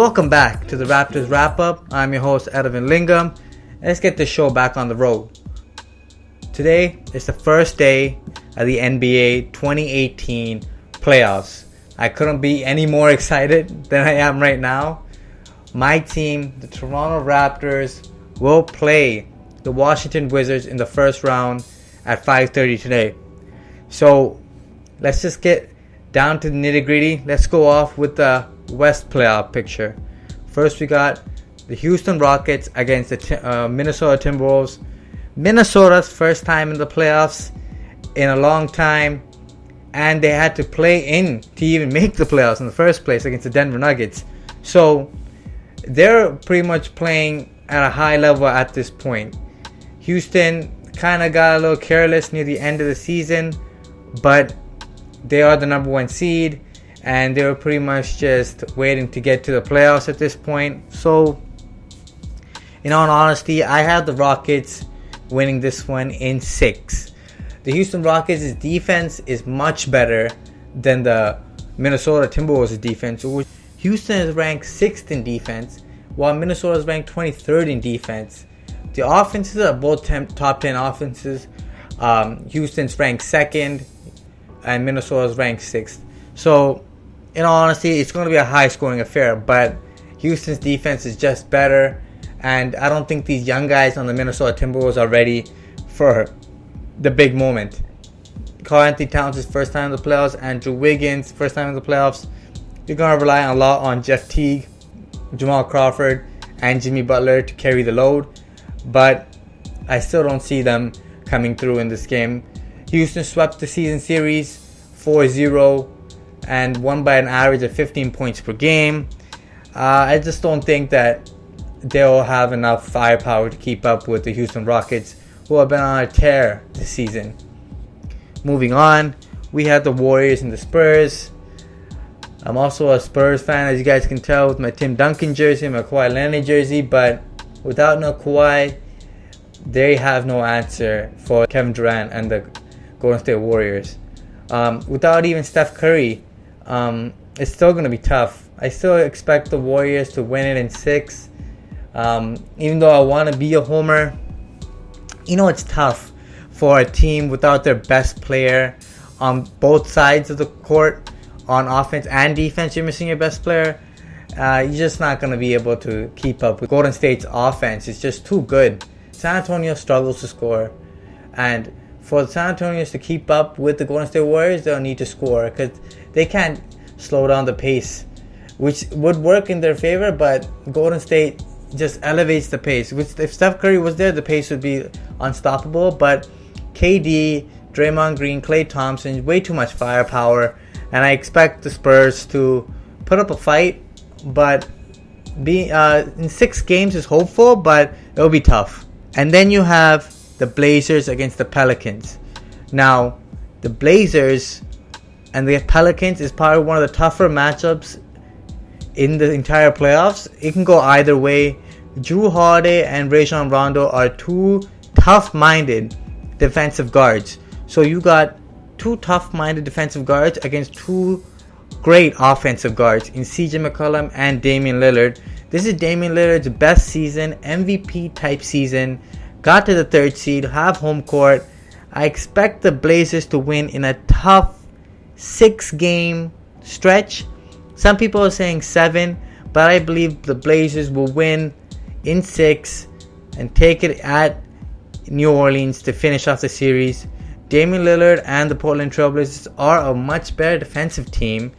Welcome back to the Raptors Wrap-Up. I'm your host, Edwin Lingam. Let's get the show back on the road. Today is the first day of the NBA 2018 playoffs. I couldn't be any more excited than I am right now. My team, the Toronto Raptors, will play the Washington Wizards in the first round at 5:30 today. So let's just get down to the nitty-gritty. Let's go off with the West playoff picture. First, we got the Houston Rockets against the Minnesota Timberwolves. Minnesota's first time in the playoffs in a long time, and they had to play in to even make the playoffs in the first place against the Denver Nuggets. So they're pretty much playing at a high level at this point. Houston kind of got a little careless near the end of the season, but they are the number one seed, and they were pretty much just waiting to get to the playoffs at this point. So, in all honesty, I have the Rockets winning this one in 6. The Houston Rockets' defense is much better than the Minnesota Timberwolves' defense. Houston is ranked 6th in defense, while Minnesota is ranked 23rd in defense. The offenses are both top 10 offenses. Houston's ranked 2nd, and Minnesota's ranked 6th. So, in all honesty, it's going to be a high-scoring affair, but Houston's defense is just better, and I don't think these young guys on the Minnesota Timberwolves are ready for the big moment. Karl-Anthony Towns' first time in the playoffs, Andrew Wiggins' first time in the playoffs. You're going to rely a lot on Jeff Teague, Jamal Crawford, and Jimmy Butler to carry the load, but I still don't see them coming through in this game. Houston swept the season series 4-0 and won by an average of 15 points per game. I just don't think that they'll have enough firepower to keep up with the Houston Rockets, who have been on a tear this season. Moving on, we have the Warriors and the Spurs. I'm also a Spurs fan, as you guys can tell, with my Tim Duncan jersey, my Kawhi Leonard jersey, but without no Kawhi, they have no answer for Kevin Durant and the Golden State Warriors. Without even Steph Curry, it's still going to be tough. I still expect the Warriors to win it in 6. Even though I want to be a homer, it's tough for a team without their best player on both sides of the court, on offense and defense. You're missing your best player. You're just not going to be able to keep up with Golden State's offense. It's just too good. San Antonio struggles to score, and for the San Antonio to keep up with the Golden State Warriors, they'll need to score because they can't slow down the pace, which would work in their favor, but Golden State just elevates the pace. Which, if Steph Curry was there, the pace would be unstoppable, but KD, Draymond Green, Klay Thompson, way too much firepower, and I expect the Spurs to put up a fight, but in 6 games is hopeful, but it'll be tough. And then you have the Blazers against the Pelicans. Now, the Blazers and the Pelicans is probably one of the tougher matchups in the entire playoffs. It can go either way. Drew Holiday and Rajon Rondo are 2 tough-minded defensive guards. So you got 2 tough-minded defensive guards against 2 great offensive guards in CJ McCollum and Damian Lillard. This is Damian Lillard's best season, MVP type season. Got to the 3rd seed, have home court. I expect the Blazers to win in a tough 6-game stretch. Some people are saying 7, but I believe the Blazers will win in 6 and take it at New Orleans to finish off the series. Damian Lillard and the Portland Trailblazers are a much better defensive team,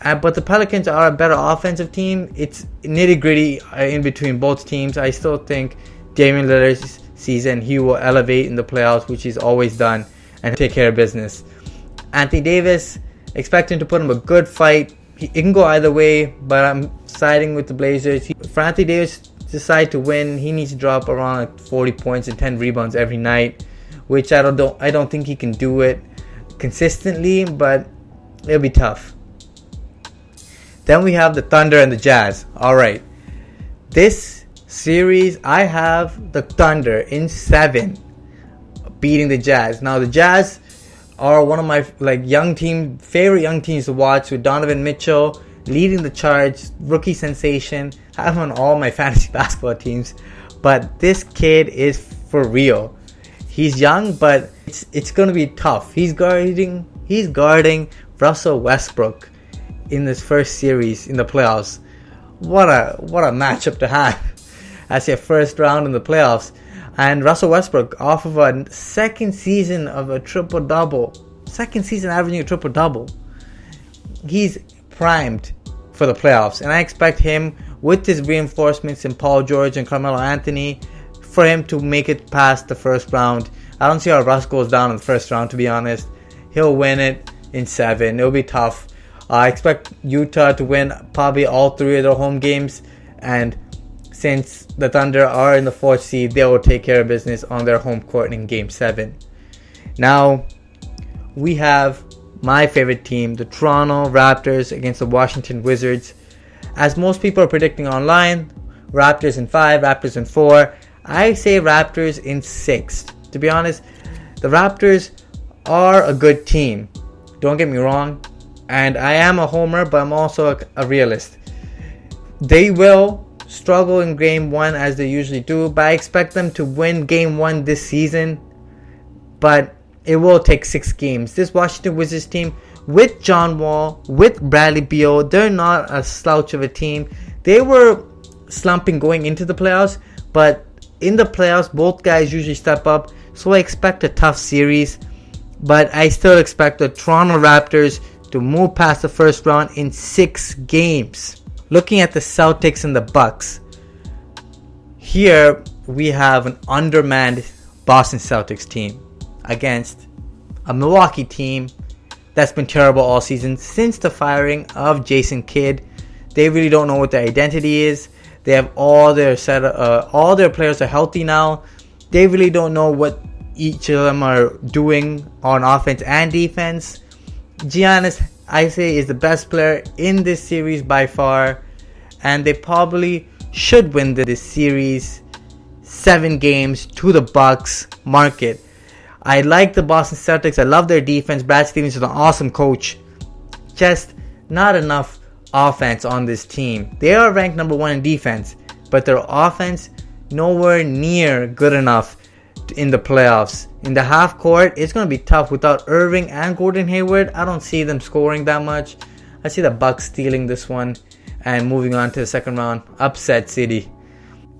but the Pelicans are a better offensive team. It's nitty-gritty in between both teams. I still think Damian Lillard's season, he will elevate in the playoffs, which he's always done, and take care of business. Anthony Davis, expect him to put him a good fight. It can go either way, but I'm siding with the Blazers. For Anthony Davis to decide to win, he needs to drop around 40 points and 10 rebounds every night, which I don't think he can do it consistently, but it'll be tough. Then we have the Thunder and the Jazz. All right, this series, I have the Thunder in 7 beating the Jazz. Now the Jazz are one of my favorite young teams to watch, with Donovan Mitchell, leading the charge, rookie sensation. I have him on all my fantasy basketball teams, but this kid is for real. He's young, but it's going to be tough. He's guarding Russell Westbrook in this first series in the playoffs. What a matchup to have as your first round in the playoffs. And Russell Westbrook, off of a second season of a triple-double, second season averaging a triple-double, he's primed for the playoffs. And I expect him, with his reinforcements in Paul George and Carmelo Anthony, for him to make it past the first round. I don't see how Russ goes down in the first round, to be honest. He'll win it in 7. It'll be tough. I expect Utah to win probably all 3 of their home games. And since the Thunder are in the 4th seed, they will take care of business on their home court in Game 7. Now, we have my favorite team, the Toronto Raptors against the Washington Wizards. As most people are predicting online, Raptors in 5, Raptors in 4. I say Raptors in 6. To be honest, the Raptors are a good team. Don't get me wrong. And I am a homer, but I'm also a realist. They will struggle in Game 1 as they usually do, but I expect them to win Game 1 this season. But it will take 6 games. This Washington Wizards team, with John Wall, with Bradley Beal, they're not a slouch of a team. They were slumping going into the playoffs, but in the playoffs, both guys usually step up. So I expect a tough series, but I still expect the Toronto Raptors to move past the first round in 6 games. Looking at the Celtics and the Bucks, here we have an undermanned Boston Celtics team against a Milwaukee team that's been terrible all season since the firing of Jason Kidd. They really don't know what their identity is. They have all their players are healthy now. They really don't know what each of them are doing on offense and defense. Giannis, I say, is the best player in this series by far, and they probably should win this series 7 games to the Bucks. Mark it. I like the Boston Celtics. I love their defense. Brad Stevens is an awesome coach. Just not enough offense on this team. They are ranked number 1 in defense, but their offense nowhere near good enough in the playoffs. In the half court, it's going to be tough without Irving and Gordon Hayward. I don't see them scoring that much. I see the Bucks stealing this one and moving on to the second round. Upset city.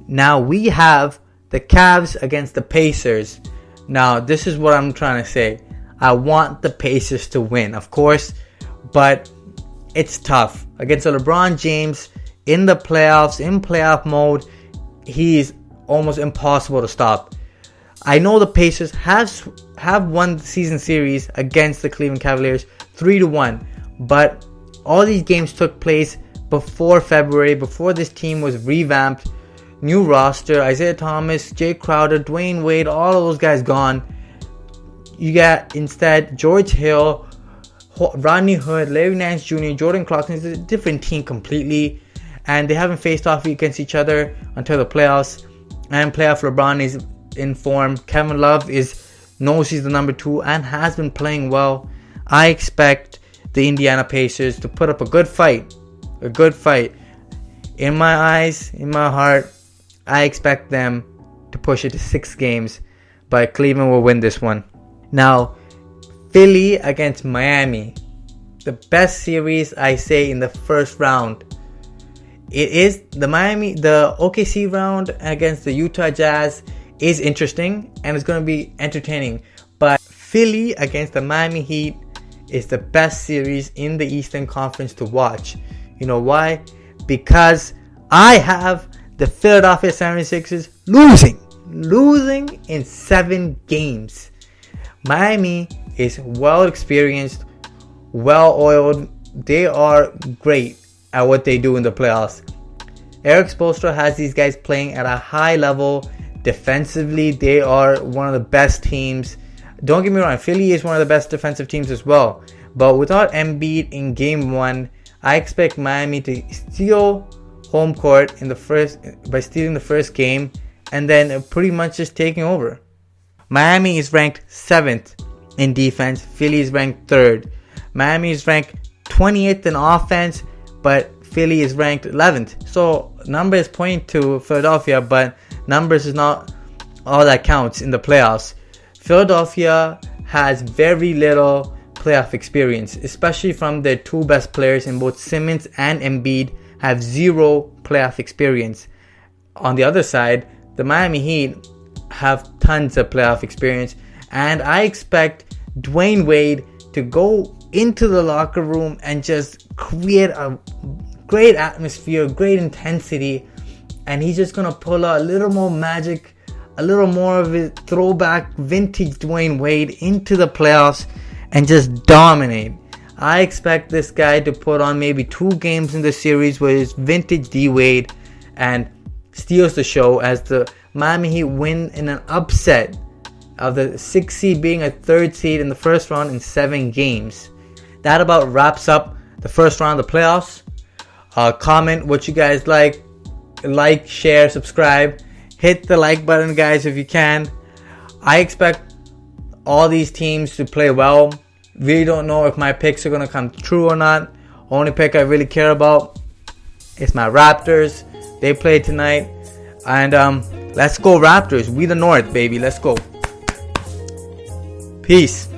Now we have the Cavs against the Pacers. Now this is what I'm trying to say. I want the Pacers to win, of course, but it's tough. Against LeBron James in the playoffs, in playoff mode, he's almost impossible to stop. I know the Pacers have won the season series against the Cleveland Cavaliers 3-1, but all these games took place before February, before this team was revamped. New roster, Isaiah Thomas, Jay Crowder, Dwayne Wade, all of those guys gone. You got instead George Hill, Rodney Hood, Larry Nance Jr., Jordan Clarkson. It's a different team completely, and they haven't faced off against each other until the playoffs. And playoff LeBron is in form. Kevin Love knows he's the number 2 and has been playing well. I expect the Indiana Pacers to put up a good fight. A good fight. In my eyes, in my heart, I expect them to push it to 6 games, but Cleveland will win this one. Now, Philly against Miami. The best series, I say, in the first round. It is the OKC round against the Utah Jazz is interesting and it's going to be entertaining. But Philly against the Miami Heat is the best series in the Eastern Conference to watch. You know why? Because I have the Philadelphia 76ers losing in 7 games. Miami is well experienced, well oiled. They are great at what they do in the playoffs. Eric Spoelstra has these guys playing at a high level. Defensively, they are one of the best teams. Don't get me wrong, Philly is one of the best defensive teams as well. But without Embiid in Game 1, I expect Miami to steal home court by stealing the first game and then pretty much just taking over. Miami is ranked 7th in defense. Philly is ranked 3rd. Miami is ranked 28th in offense, but Philly is ranked 11th. So numbers point to Philadelphia, but numbers is not all that counts in the playoffs. Philadelphia has very little playoff experience, especially from their two best players in both Simmons and Embiid have zero playoff experience. On the other side, the Miami Heat have tons of playoff experience, and I expect Dwayne Wade to go into the locker room and just create a great atmosphere, great intensity, and he's just gonna pull out a little more magic, a little more of his throwback vintage Dwayne Wade into the playoffs and just dominate. I expect this guy to put on maybe 2 games in the series with his vintage D Wade and steals the show as the Miami Heat win in an upset of the 6th seed being a 3rd seed in the first round in 7 games. That about wraps up the first round of the playoffs. Comment what you guys like, share, subscribe. Hit the like button, guys, if you can. I expect all these teams to play well. Really don't know if my picks are going to come true or not. Only pick I really care about is my Raptors. They play tonight. And let's go Raptors. We the North, baby. Let's go. Peace.